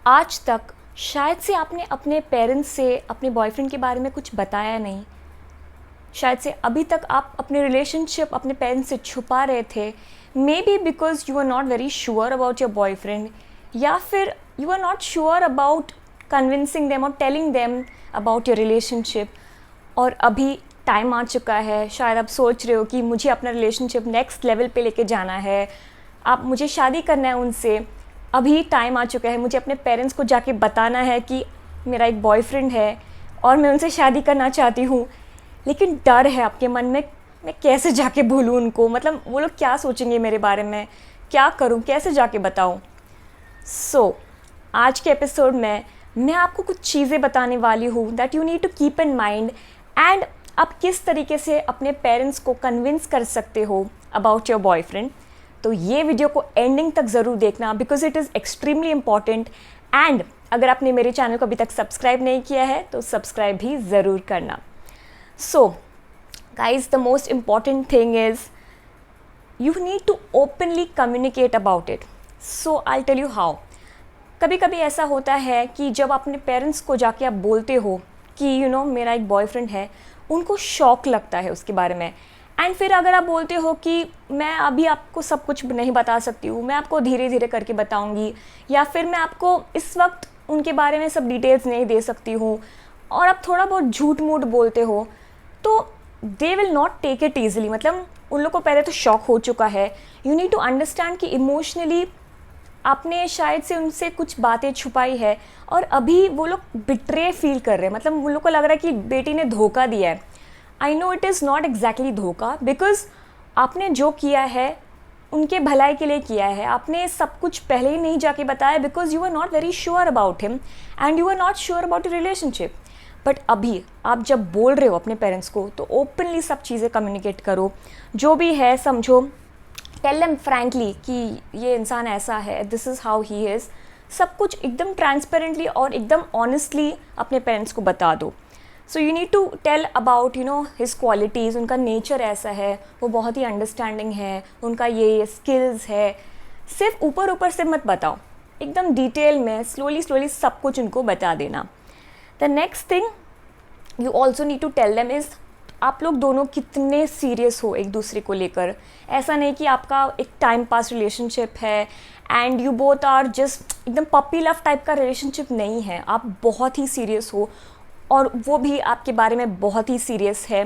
आज तक शायद से आपने अपने पेरेंट्स से अपने बॉयफ्रेंड के बारे में कुछ बताया नहीं। शायद से अभी तक आप अपने रिलेशनशिप अपने पेरेंट्स से छुपा रहे थे। Maybe because you are not very sure about your boyfriend, या फिर you are not sure about convincing them और telling them about your relationship. और अभी टाइम आ चुका है, शायद आप सोच रहे हो कि मुझे अपना रिलेशनशिप नेक्स्ट लेवल पे लेके जाना है, आप मुझे शादी करना है उनसे। अभी टाइम आ चुका है, मुझे अपने पेरेंट्स को जाके बताना है कि मेरा एक बॉयफ्रेंड है और मैं उनसे शादी करना चाहती हूँ। लेकिन डर है आपके मन में, मैं कैसे जाके बोलूँ उनको, मतलब वो लोग क्या सोचेंगे मेरे बारे में, क्या करूँ, कैसे जाके बताऊँ। आज के एपिसोड में मैं आपको कुछ चीज़ें बताने वाली हूँ that you need to keep in mind, and आप किस तरीके से अपने पेरेंट्स को कन्विंस कर सकते हो अबाउट योर बॉयफ्रेंड। तो ये वीडियो को एंडिंग तक ज़रूर देखना because it is extremely important. And अगर आपने मेरे चैनल को अभी तक सब्सक्राइब नहीं किया है तो सब्सक्राइब भी ज़रूर करना। Guys, the most important thing is you need to openly communicate about it. I'll tell you how. कभी कभी ऐसा होता है कि जब अपने पेरेंट्स को जाके आप बोलते हो कि मेरा एक बॉयफ्रेंड है, उनको शॉक लगता है उसके बारे में। एंड फिर अगर आप बोलते हो कि मैं अभी आपको सब कुछ नहीं बता सकती हूँ, मैं आपको धीरे धीरे करके बताऊँगी, या फिर मैं आपको इस वक्त उनके बारे में सब डिटेल्स नहीं दे सकती हूँ, और आप थोड़ा बहुत झूठ मूठ बोलते हो, तो they will not take it easily. मतलब उन लोग को पहले तो शॉक हो चुका है। यू नीड टू अंडरस्टैंड कि इमोशनली आपने शायद से उनसे कुछ बातें छुपाई है और अभी वो लोग बिट्रे फील कर रहे हैं। मतलब उन लोग को लग रहा है कि बेटी ने धोखा दिया है। I know it is not exactly धोखा, बिकॉज आपने जो किया है उनके भलाई के लिए किया है। आपने सब कुछ पहले ही नहीं जाके बताया because you are not very sure about him and you are not sure about your relationship. But अभी आप जब बोल रहे हो अपने पेरेंट्स को तो ओपनली सब चीज़ें कम्युनिकेट करो, जो भी है समझो। टेल देम फ्रैंकली कि ये इंसान ऐसा है, this is how he is. सब कुछ एकदम ट्रांसपेरेंटली और एकदम ऑनेस्टली अपने पेरेंट्स को बता दो। So you need to tell about his qualities. उनका नेचर ऐसा है, वो बहुत ही अंडरस्टैंडिंग है, उनका ये स्किल्स है। सिर्फ ऊपर ऊपर से मत बताओ, एकदम डिटेल में स्लोली सब कुछ उनको बता देना। The next thing you also need to tell them is आप लोग दोनों कितने सीरियस हो एक दूसरे को लेकर। ऐसा नहीं कि आपका एक टाइम पास रिलेशनशिप है and you both are just एकदम पपी लव टाइप का रिलेशनशिप नहीं है। आप बहुत ही सीरियस हो और वो भी आपके बारे में बहुत ही सीरियस है।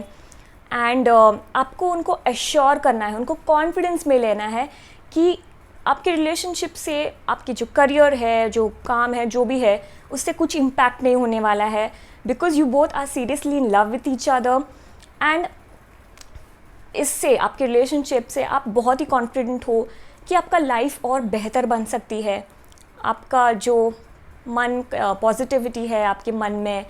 एंड आपको उनको एश्योर करना है, उनको कॉन्फिडेंस में लेना है कि आपके रिलेशनशिप से आपके जो करियर है, जो काम है, जो भी है, उससे कुछ इम्पैक्ट नहीं होने वाला है because you both are seriously in love with each other. And इससे आपके रिलेशनशिप से आप बहुत ही कॉन्फिडेंट हो कि आपका लाइफ और बेहतर बन सकती है। आपका जो मन पॉजिटिविटी है आपके मन में,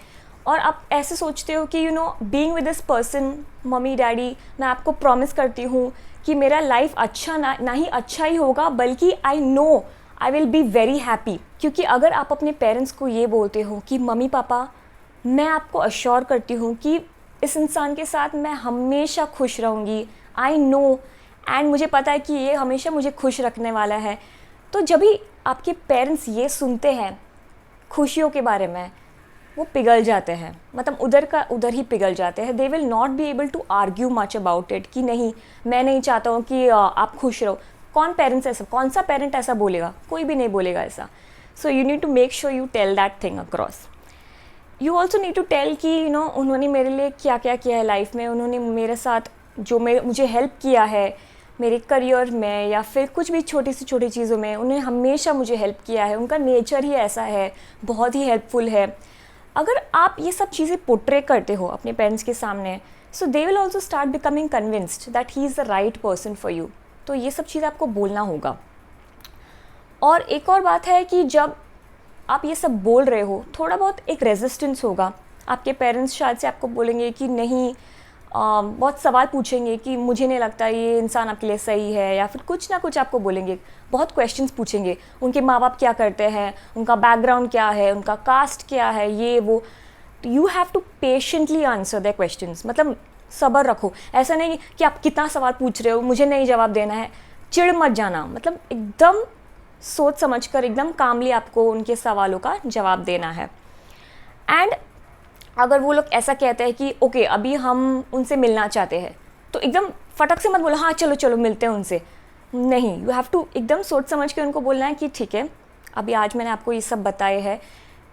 और आप ऐसे सोचते हो कि being with this person, mummy daddy, मैं आपको प्रॉमिस करती हूँ कि मेरा लाइफ अच्छा ना ही अच्छा ही होगा, बल्कि I know I will be very happy. क्योंकि अगर आप अपने पेरेंट्स को ये बोलते हो कि मम्मी पापा, मैं आपको अश्योर करती हूँ कि इस इंसान के साथ मैं हमेशा खुश रहूँगी, आई नो, एंड मुझे पता है कि ये हमेशा मुझे खुश रखने वाला है। तो जब भी आपके पेरेंट्स ये सुनते हैं खुशियों के बारे में, वो पिघल जाते हैं। मतलब उधर का उधर ही पिघल जाते हैं। They will not be able to argue much about it कि नहीं, मैं नहीं चाहता हूँ कि आप खुश रहो। कौन सा पेरेंट ऐसा बोलेगा? कोई भी नहीं बोलेगा ऐसा। So you need to make sure you tell that thing across. You also need to tell कि उन्होंने मेरे लिए क्या क्या किया है लाइफ में। उन्होंने मेरे साथ जो मुझे हेल्प किया है मेरे करियर में, या फिर कुछ भी छोटी से छोटी चीज़ों में, उन्हें हमेशा मुझे हेल्प किया है। उनका नेचर ही ऐसा है, बहुत ही हेल्पफुल है। अगर आप ये सब चीज़ें पोर्ट्रे करते हो अपने पेरेंट्स के सामने, so they will also start becoming convinced that he is the right person for you. तो ये सब चीज़ आपको बोलना होगा। और एक और बात है कि जब आप ये सब बोल रहे हो, थोड़ा बहुत एक रेजिस्टेंस होगा। आपके पेरेंट्स शायद से आपको बोलेंगे कि नहीं, बहुत सवाल पूछेंगे कि मुझे नहीं लगता ये इंसान आपके लिए सही है, या फिर कुछ ना कुछ आपको बोलेंगे, बहुत क्वेश्चंस पूछेंगे। उनके माँ बाप क्या करते हैं, उनका बैकग्राउंड क्या है, उनका कास्ट क्या है, ये वो। You have to patiently answer the questions. मतलब सब्र रखो। ऐसा नहीं कि आप कितना सवाल पूछ रहे हो, मुझे नहीं जवाब देना है, चिढ़ मत जाना। मतलब एकदम सोच समझकर एकदम कामली आपको उनके सवालों का जवाब देना है। एंड अगर वो लोग ऐसा कहते हैं कि ओके अभी हम उनसे मिलना चाहते हैं, तो एकदम फटक से मत बोलो हाँ चलो चलो मिलते हैं उनसे। नहीं, यू हैव टू एकदम सोच समझ के उनको बोलना है कि ठीक है, अभी आज मैंने आपको ये सब बताए हैं,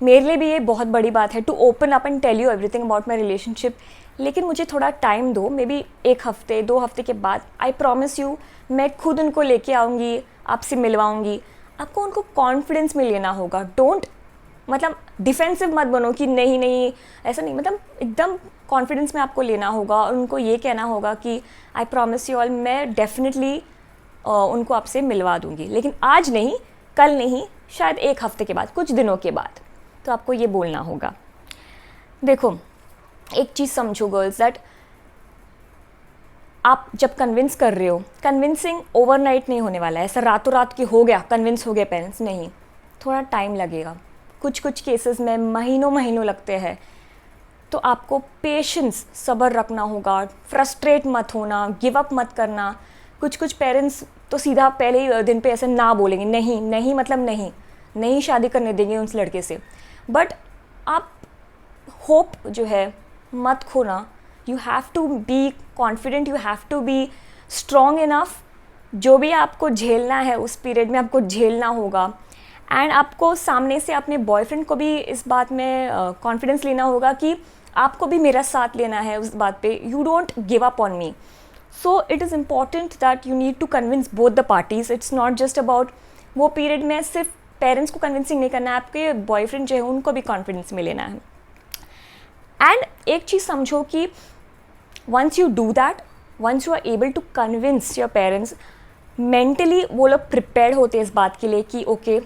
मेरे लिए भी ये बहुत बड़ी बात है to open up and tell you everything about my relationship, लेकिन मुझे थोड़ा टाइम दो, मे बी 1 हफ्ते 2 हफ्ते के बाद आई प्रॉमिस यू मैं खुद उनको लेके आऊँगी, आपसे मिलवाऊँगी। आपको उनको कॉन्फिडेंस में लेना होगा। डोंट मतलब डिफेंसिव मत बनो कि नहीं नहीं ऐसा नहीं, मतलब एकदम कॉन्फिडेंस में आपको लेना होगा और उनको ये कहना होगा कि आई प्रॉमिस यू ऑल मैं डेफिनेटली उनको आपसे मिलवा दूँगी, लेकिन आज नहीं, कल नहीं, शायद 1 हफ्ते के बाद, कुछ दिनों के बाद। तो आपको ये बोलना होगा। देखो एक चीज़ समझो गर्ल्स, दैट आप जब कन्विंस कर रहे हो, कन्विंसिंग ओवरनाइट नहीं होने वाला है, ऐसा रातों रात की हो गया कन्विंस हो गए पेरेंट्स, नहीं, थोड़ा टाइम लगेगा। कुछ केसेस में महीनों महीनों लगते हैं। तो आपको पेशेंस, सब्र रखना होगा, फ्रस्ट्रेट मत होना, गिव अप मत करना। कुछ पेरेंट्स तो सीधा पहले ही दिन पे ऐसे ना बोलेंगे, नहीं नहीं मतलब नहीं, नहीं शादी करने देंगे उस लड़के से। बट आप होप जो है मत खोना। You have to be confident, you have to be strong enough. जो भी आपको झेलना है उस पीरियड में आपको झेलना होगा। एंड आपको सामने से अपने बॉयफ्रेंड को भी इस बात में कॉन्फिडेंस लेना होगा कि आपको भी मेरा साथ लेना है उस बात पे। You don't give up on me. So it is important that you need to convince both the parties. It's not just about वो पीरियड में सिर्फ पेरेंट्स को कन्विंसिंग नहीं करना है, आपके बॉयफ्रेंड जो है उनको भी कॉन्फिडेंस में लेना है। एंड एक चीज़ समझो कि once you do that, once you are able to convince your parents, mentally वो लोग प्रिपेयर्ड होते हैं इस बात के लिए कि ओके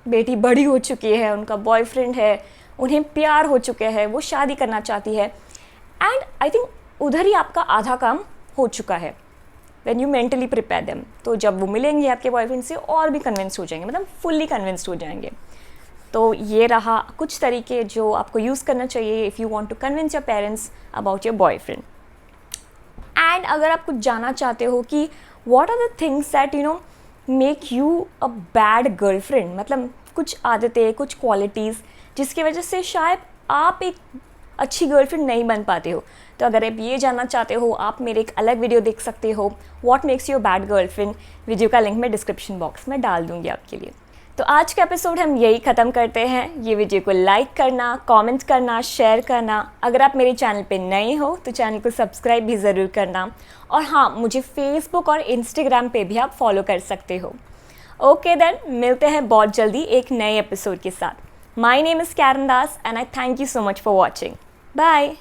बेटी बड़ी हो चुकी है, उनका बॉयफ्रेंड है, उन्हें प्यार हो चुके हैं, वो शादी करना चाहती है। एंड आई थिंक उधर ही आपका आधा काम हो चुका है, when you mentally prepare them. तो जब वो मिलेंगे आपके बॉयफ्रेंड से और भी कन्विंस हो जाएंगे, मतलब फुल्ली कन्विंस्ड हो जाएंगे। तो ये रहा कुछ तरीके जो आपको यूज़ करना चाहिए if you want to convince your parents about your boyfriend. And अगर आप कुछ जानना चाहते हो कि what are the things that you know make you a bad girlfriend, मतलब कुछ आदतें, कुछ क्वालिटीज़ जिसकी वजह से शायद आप एक अच्छी गर्लफ्रेंड नहीं बन पाते हो, तो अगर आप ये जानना चाहते हो आप मेरे एक अलग वीडियो देख सकते हो, what makes you a bad girlfriend. Video का लिंक मैं डिस्क्रिप्शन बॉक्स में डाल दूँगी आपके लिए। तो आज का एपिसोड हम यही ख़त्म करते हैं। ये वीडियो को लाइक करना, कमेंट करना, शेयर करना। अगर आप मेरे चैनल पे नए हो तो चैनल को सब्सक्राइब भी ज़रूर करना। और हाँ, मुझे फेसबुक और इंस्टाग्राम पे भी आप फॉलो कर सकते हो। ओके देन, मिलते हैं बहुत जल्दी एक नए एपिसोड के साथ। My name is Karan Das and I thank you so much for watching. Bye.